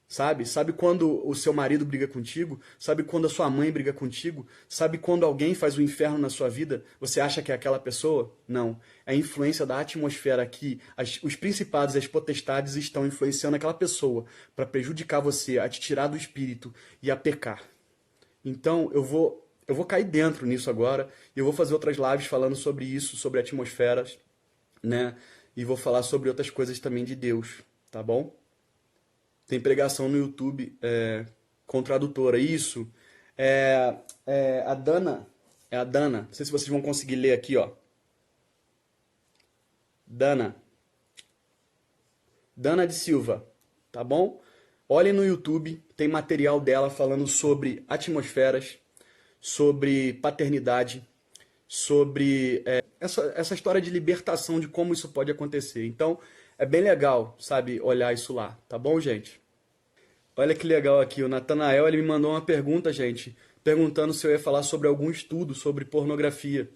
sabe? Sabe quando o seu marido briga contigo? Sabe quando a sua mãe briga contigo? Sabe quando alguém faz o inferno na sua vida? Você acha que é aquela pessoa? Não. É a influência da atmosfera aqui. Os principados e as potestades estão influenciando aquela pessoa para prejudicar você, a te tirar do espírito e a pecar. Então eu vou cair dentro nisso agora e eu vou fazer outras lives falando sobre isso, sobre atmosferas, né? E vou falar sobre outras coisas também de Deus, tá bom? Tem pregação no YouTube com tradutora. Isso a Dana. É a Dana. Não sei se vocês vão conseguir ler aqui, ó. Dana. Dana de Silva, tá bom? Olhem no YouTube, tem material dela falando sobre atmosferas, sobre paternidade, sobre essa história de libertação, de como isso pode acontecer. Então, é bem legal, sabe, olhar isso lá, tá bom, gente? Olha que legal aqui, o Natanael, ele me mandou uma pergunta, gente, perguntando se eu ia falar sobre algum estudo sobre pornografia,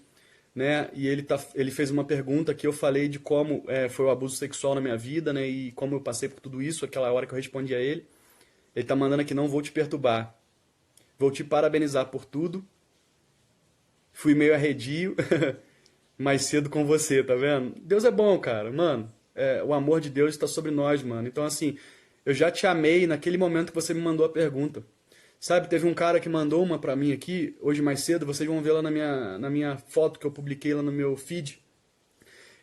né? E ele fez uma pergunta que eu falei de como foi o abuso sexual na minha vida, né? E como eu passei por tudo isso, aquela hora que eu respondi a ele. Ele tá mandando aqui, não vou te perturbar. Vou te parabenizar por tudo. Fui meio arredio, mais cedo com você, tá vendo? Deus é bom, cara, mano. O amor de Deus está sobre nós, mano. Então, assim, eu já te amei naquele momento que você me mandou a pergunta. Sabe, teve um cara que mandou uma pra mim aqui, hoje mais cedo, vocês vão ver lá na minha foto que eu publiquei lá no meu feed.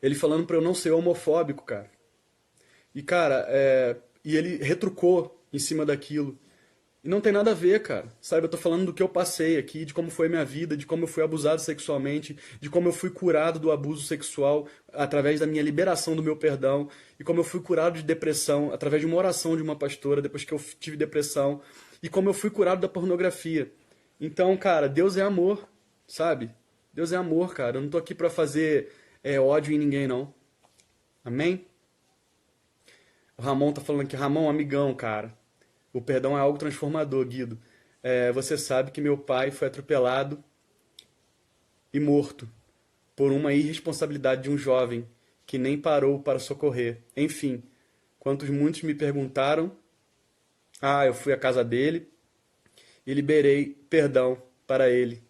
Ele falando pra eu não ser homofóbico, cara. E, cara, e ele retrucou em cima daquilo. E não tem nada a ver, cara. Sabe, eu tô falando do que eu passei aqui, de como foi a minha vida, de como eu fui abusado sexualmente, de como eu fui curado do abuso sexual através da minha liberação do meu perdão, e como eu fui curado de depressão através de uma oração de uma pastora depois que eu tive depressão, e como eu fui curado da pornografia. Então, cara, Deus é amor, sabe? Deus é amor, cara. Eu não tô aqui pra fazer ódio em ninguém, não. Amém? O Ramon tá falando aqui, Ramon, amigão, cara. O perdão é algo transformador, Guido. Você sabe que meu pai foi atropelado e morto por uma irresponsabilidade de um jovem que nem parou para socorrer. Enfim, quantos muitos me perguntaram, eu fui à casa dele e liberei perdão para ele,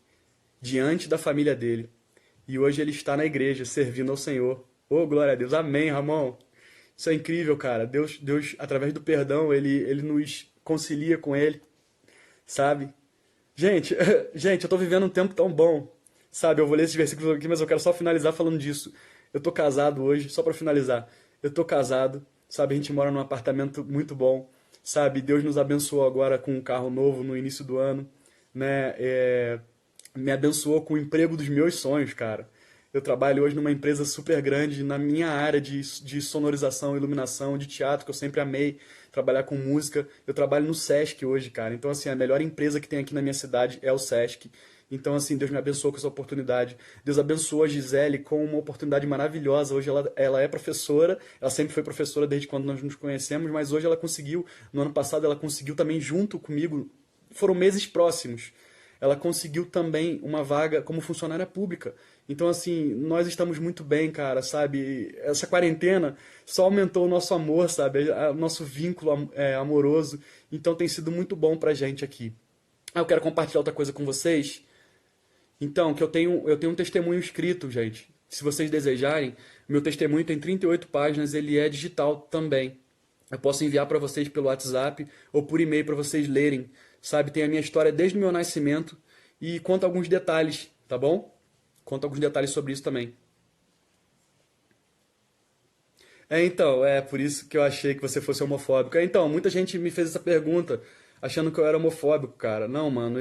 diante da família dele. E hoje ele está na igreja, servindo ao Senhor. Oh, glória a Deus. Amém, Ramon. Isso é incrível, cara. Deus, através do perdão, ele nos concilia com ele, sabe? Gente, gente, eu tô vivendo um tempo tão bom, sabe? Eu vou ler esses versículos aqui, mas eu quero só finalizar falando disso. Eu tô casado hoje, só pra finalizar. Eu tô casado, sabe? A gente mora num apartamento muito bom, sabe? Deus nos abençoou agora com um carro novo no início do ano, né? Me abençoou com o emprego dos meus sonhos, cara. Eu trabalho hoje numa empresa super grande na minha área de sonorização, iluminação, de teatro, que eu sempre amei trabalhar com música. Eu trabalho no Sesc hoje, cara. Então, assim, a melhor empresa que tem aqui na minha cidade é o Sesc. Então, assim, Deus me abençoou com essa oportunidade. Deus abençoou a Gisele com uma oportunidade maravilhosa. Hoje ela é professora, ela sempre foi professora desde quando nós nos conhecemos, mas hoje ela conseguiu, no ano passado, ela conseguiu também junto comigo, foram meses próximos. Ela conseguiu também uma vaga como funcionária pública. Então, assim, nós estamos muito bem, cara, sabe? Essa quarentena só aumentou o nosso amor, sabe? O nosso vínculo amoroso. Então, tem sido muito bom pra gente aqui. Eu quero compartilhar outra coisa com vocês. Então, eu tenho um testemunho escrito, gente. Se vocês desejarem, meu testemunho tem 38 páginas, ele é digital também. Eu posso enviar para vocês pelo WhatsApp ou por e-mail para vocês lerem, sabe? Tem a minha história desde o meu nascimento e conta alguns detalhes, tá bom? Conta alguns detalhes sobre isso também. Então, é por isso que eu achei que você fosse homofóbico. Então, muita gente me fez essa pergunta achando que eu era homofóbico, cara. Não, mano,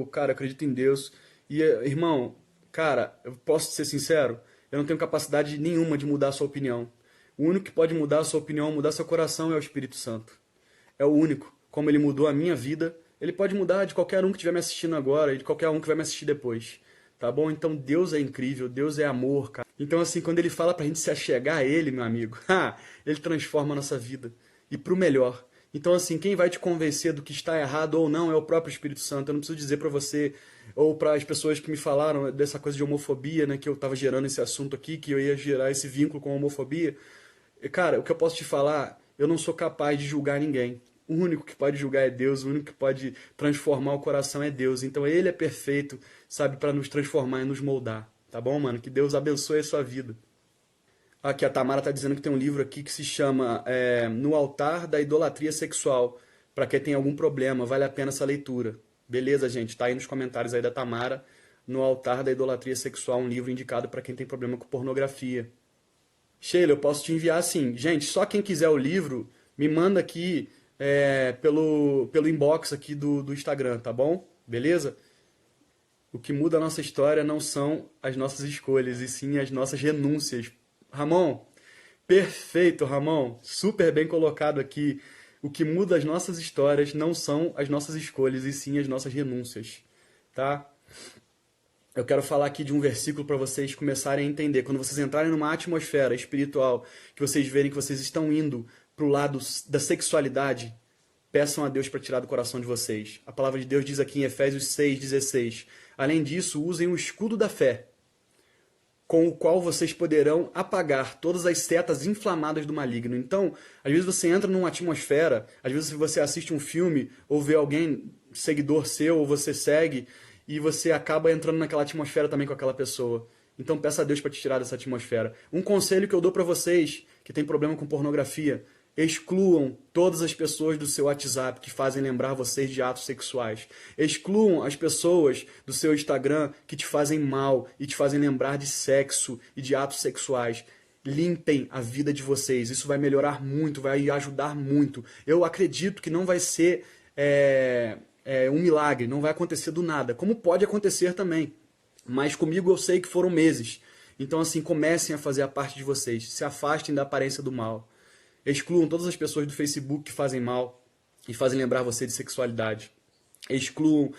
cara, acredito em Deus. E, irmão, cara, eu posso ser sincero? Eu não tenho capacidade nenhuma de mudar a sua opinião. O único que pode mudar a sua opinião, mudar seu coração é o Espírito Santo. É o único. Como ele mudou a minha vida, ele pode mudar de qualquer um que estiver me assistindo agora e de qualquer um que vai me assistir depois. Tá bom? Então Deus é incrível, Deus é amor, cara. Então, assim, quando ele fala pra gente se achegar a ele, meu amigo, ele transforma a nossa vida. E pro melhor. Então, assim, quem vai te convencer do que está errado ou não é o próprio Espírito Santo. Eu não preciso dizer pra você, ou para as pessoas que me falaram dessa coisa de homofobia, né, que eu tava gerando esse assunto aqui, que eu ia gerar esse vínculo com a homofobia. Cara, o que eu posso te falar, eu não sou capaz de julgar ninguém. O único que pode julgar é Deus, o único que pode transformar o coração é Deus. Então ele é perfeito, sabe, para nos transformar e nos moldar. Tá bom, mano? Que Deus abençoe a sua vida. Aqui a Tamara tá dizendo que tem um livro aqui que se chama No Altar da Idolatria Sexual. Para quem tem algum problema, vale a pena essa leitura. Beleza, gente? Tá aí nos comentários aí da Tamara. No Altar da Idolatria Sexual, um livro indicado para quem tem problema com pornografia. Sheila, eu posso te enviar assim. Gente, só quem quiser o livro, me manda aqui pelo inbox aqui do Instagram, tá bom? Beleza? O que muda a nossa história não são as nossas escolhas, e sim as nossas renúncias. Ramon, perfeito, Ramon. Super bem colocado aqui. O que muda as nossas histórias não são as nossas escolhas, e sim as nossas renúncias, tá? Eu quero falar aqui de um versículo para vocês começarem a entender. Quando vocês entrarem numa atmosfera espiritual, que vocês verem que vocês estão indo para o lado da sexualidade, peçam a Deus para tirar do coração de vocês. A palavra de Deus diz aqui em Efésios 6,16. Além disso, usem o escudo da fé, com o qual vocês poderão apagar todas as setas inflamadas do maligno. Então, às vezes você entra numa atmosfera, às vezes você assiste um filme, ou vê alguém, seguidor seu, ou você segue, e você acaba entrando naquela atmosfera também com aquela pessoa. Então peça a Deus para te tirar dessa atmosfera. Um conselho que eu dou para vocês que tem problema com pornografia: excluam todas as pessoas do seu WhatsApp que fazem lembrar vocês de atos sexuais. Excluam as pessoas do seu Instagram que te fazem mal e te fazem lembrar de sexo e de atos sexuais. Limpem a vida de vocês. Isso vai melhorar muito, vai ajudar muito. Eu acredito que não vai ser um milagre, não vai acontecer do nada, como pode acontecer também. Mas comigo eu sei que foram meses. Então, assim, comecem a fazer a parte de vocês. Se afastem da aparência do mal. Excluam todas as pessoas do Facebook que fazem mal e fazem lembrar você de sexualidade. Excluam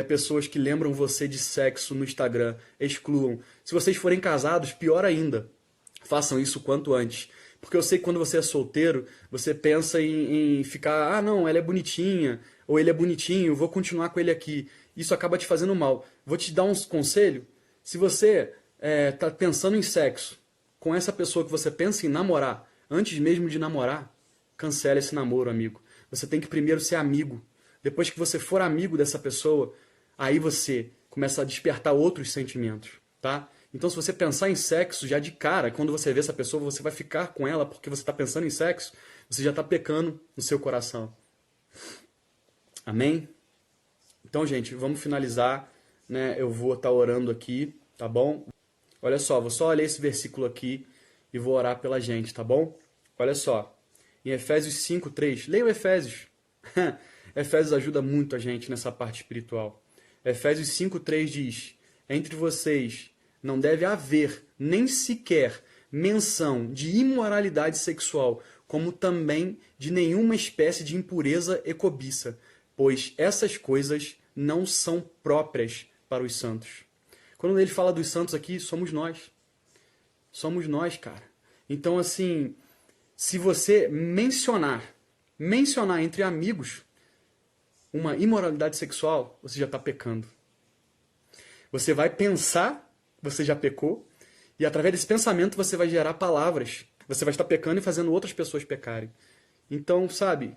pessoas que lembram você de sexo no Instagram. Excluam. Se vocês forem casados, pior ainda. Façam isso o quanto antes. Porque eu sei que quando você é solteiro, você pensa em ficar, não, ela é bonitinha, ou ele é bonitinho, vou continuar com ele aqui. Isso acaba te fazendo mal. Vou te dar um conselho. Se você está pensando em sexo com essa pessoa que você pensa em namorar, antes mesmo de namorar, cancele esse namoro, amigo. Você tem que primeiro ser amigo. Depois que você for amigo dessa pessoa, aí você começa a despertar outros sentimentos, tá? Então, se você pensar em sexo já de cara, quando você vê essa pessoa, você vai ficar com ela porque você está pensando em sexo, você já está pecando no seu coração. Amém? Então, gente, vamos finalizar, né? Eu vou estar orando aqui, tá bom? Olha só, vou só ler esse versículo aqui e vou orar pela gente, tá bom? Olha só, em Efésios 5:3, leiam Efésios. Efésios ajuda muito a gente nessa parte espiritual. Efésios 5:3 diz: entre vocês não deve haver nem sequer menção de imoralidade sexual, como também de nenhuma espécie de impureza e cobiça, pois essas coisas não são próprias para os santos. Quando ele fala dos santos aqui, somos nós. Somos nós, cara. Então, assim, se você mencionar entre amigos uma imoralidade sexual, você já está pecando. Você vai pensar, você já pecou, e através desse pensamento você vai gerar palavras. Você vai estar pecando e fazendo outras pessoas pecarem. Então, sabe,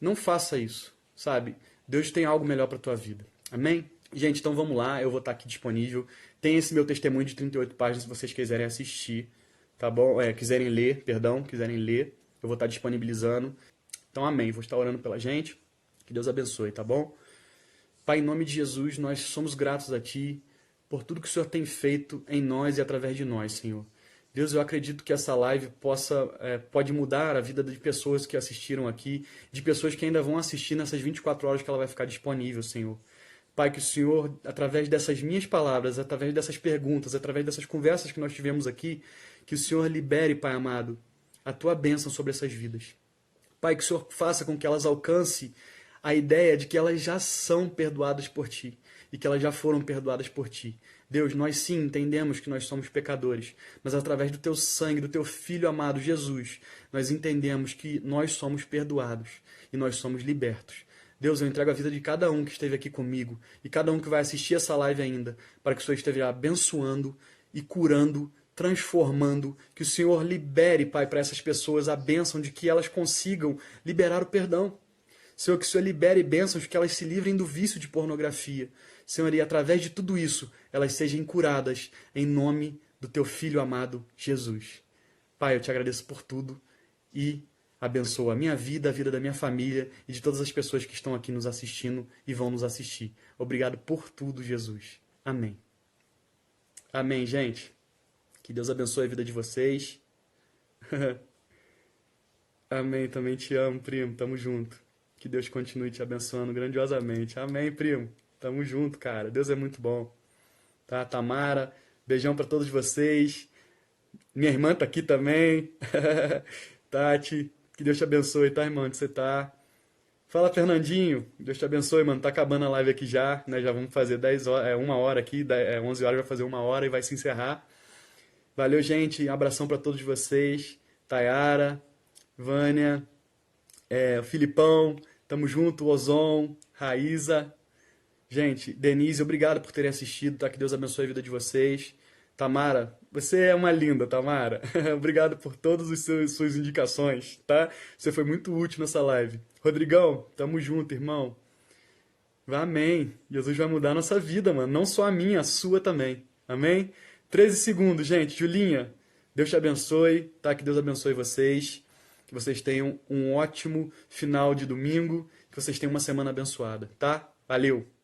não faça isso, sabe? Deus tem algo melhor para a tua vida. Amém? Gente, então vamos lá, eu vou estar aqui disponível. Tem esse meu testemunho de 38 páginas se vocês quiserem assistir, tá bom? Quiserem ler, perdão, quiserem ler, eu vou estar disponibilizando. Então, amém. Vou estar orando pela gente. Que Deus abençoe, tá bom? Pai, em nome de Jesus, nós somos gratos a Ti por tudo que o Senhor tem feito em nós e através de nós, Senhor. Deus, eu acredito que essa live pode mudar a vida de pessoas que assistiram aqui, de pessoas que ainda vão assistir nessas 24 horas que ela vai ficar disponível, Senhor. Pai, que o Senhor, através dessas minhas palavras, através dessas perguntas, através dessas conversas que nós tivemos aqui, que o Senhor libere, Pai amado, a Tua bênção sobre essas vidas. Pai, que o Senhor faça com que elas alcancem a ideia de que elas já são perdoadas por Ti e que elas já foram perdoadas por Ti. Deus, nós sim entendemos que nós somos pecadores, mas através do Teu sangue, do Teu Filho amado Jesus, nós entendemos que nós somos perdoados e nós somos libertos. Deus, eu entrego a vida de cada um que esteve aqui comigo e cada um que vai assistir essa live ainda, para que o Senhor esteja abençoando e curando, transformando, que o Senhor libere, Pai, para essas pessoas a bênção de que elas consigam liberar o perdão. Senhor, que o Senhor libere bênçãos, que elas se livrem do vício de pornografia. Senhor, e através de tudo isso, elas sejam curadas em nome do Teu Filho amado, Jesus. Pai, eu te agradeço por tudo e abençoa a minha vida, a vida da minha família e de todas as pessoas que estão aqui nos assistindo e vão nos assistir. Obrigado por tudo, Jesus. Amém. Amém, gente. Que Deus abençoe a vida de vocês. Amém, também te amo, primo. Tamo junto. Que Deus continue te abençoando grandiosamente. Amém, primo. Tamo junto, cara. Deus é muito bom. Tá, Tamara? Beijão pra todos vocês. Minha irmã tá aqui também. Tati, que Deus te abençoe, tá, irmão? Onde você tá? Fala, Fernandinho. Deus te abençoe, mano. Tá acabando a live aqui já, né? Já vamos fazer 10 horas, 1 hora aqui, 11 horas vai fazer 1 hora e vai se encerrar. Valeu, gente. Um abração pra todos vocês. Tayara, Vânia, o Filipão, tamo junto, Ozon, Raíza. Gente, Denise, obrigado por terem assistido, tá? Que Deus abençoe a vida de vocês. Tamara, você é uma linda, Tamara. Obrigado por todas as suas indicações, tá? Você foi muito útil nessa live. Rodrigão, tamo junto, irmão. Amém. Jesus vai mudar a nossa vida, mano. Não só a minha, a sua também. Amém? 13 segundos, gente. Julinha, Deus te abençoe, tá? Que Deus abençoe vocês. Que vocês tenham um ótimo final de domingo. Que vocês tenham uma semana abençoada, tá? Valeu!